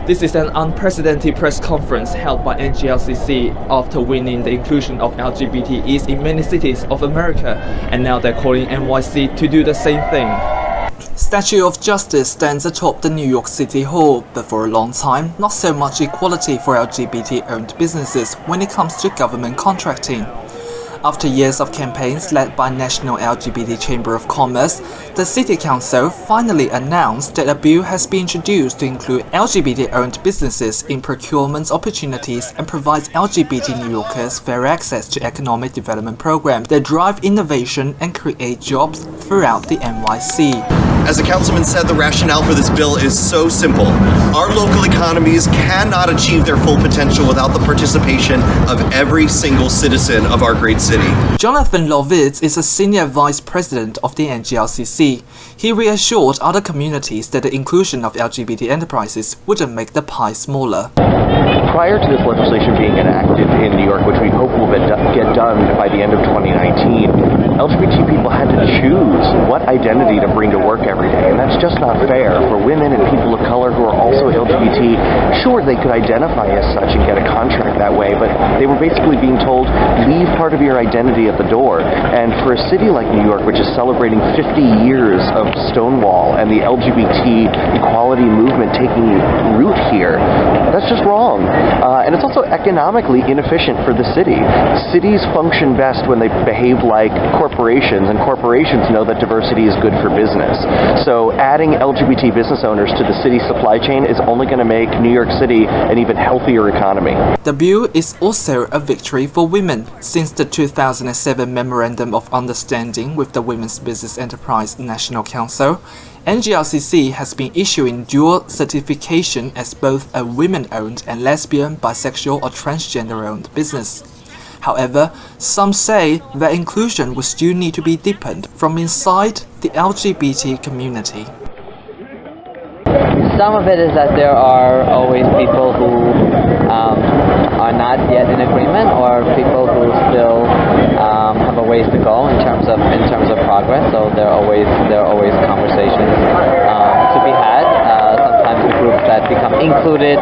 This is an unprecedented press conference held by NGLCC after winning the inclusion of LGBTs in many cities of America, and now they're calling NYC to do the same thing. Statue of Justice stands atop the New York City Hall, but for a long time, not so much equality for LGBT-owned businesses when it comes to government contracting. After years of campaigns led by National LGBT Chamber of Commerce, the City Council finally announced that a bill has been introduced to include LGBT-owned businesses in procurement opportunities and provides LGBT New Yorkers fair access to economic development programs that drive innovation and create jobs throughout the NYC. As the councilman said, the rationale for this bill is so simple. Our local economies cannot achieve their full potential without the participation of every single citizen of our great city. Jonathan Lovitz is a senior vice president of the NGLCC. He reassured other communities that the inclusion of LGBT enterprises wouldn't make the pie smaller. Prior to this legislation being enacted in New York, which we hope will get done by the end of 2019, LGBT people had to choose what identity to bring to work every day, and that's just not fair. For women and people of color who are also LGBT, sure, they could identify as such and get a contract that way, but they were basically being told, leave part of your identity at the door. And for a city like New York, which is celebrating 50 years of Stonewall and the LGBT equality movement taking root here, that's just wrong. And it's also economically inefficient for the city. Cities function best when they behave like corporations, and corporations know that diversity is good for business. So adding LGBT business owners to the city supply chain is only going to make New York City an even healthier economy. The bill is also a victory for women. Since the 2007 Memorandum of Understanding with the Women's Business Enterprise National Council, NGLCC has been issuing dual certification as both a women-owned and lesbian, bisexual or transgender-owned business. However, some say that inclusion will still need to be deepened from inside the LGBT community. Some of it is that there are always people who are not yet in agreement, or people who still have a ways to go in terms of progress. So there are always conversations to be had. Sometimes the groups that become included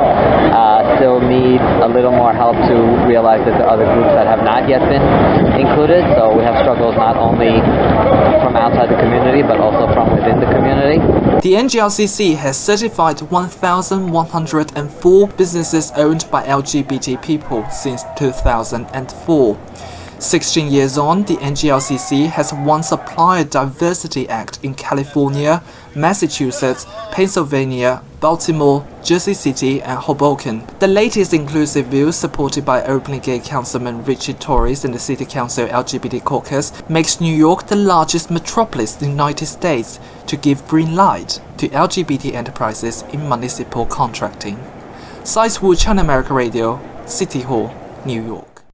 still need a little more help to realize that there are other groups that have not yet been included. So we have struggles not only from outside the community, but also from within the community. The NGLCC has certified 1,104 businesses owned by LGBT people since 2004. 16 years on, the NGLCC has won Supplier Diversity Act in California, Massachusetts, Pennsylvania, Baltimore, Jersey City, and Hoboken. The latest inclusive bill, supported by openly gay Councilman Richard Torres and the City Council LGBT Caucus, makes New York the largest metropolis in the United States to give green light to LGBT enterprises in municipal contracting. Wu, China America Radio, City Hall, New York.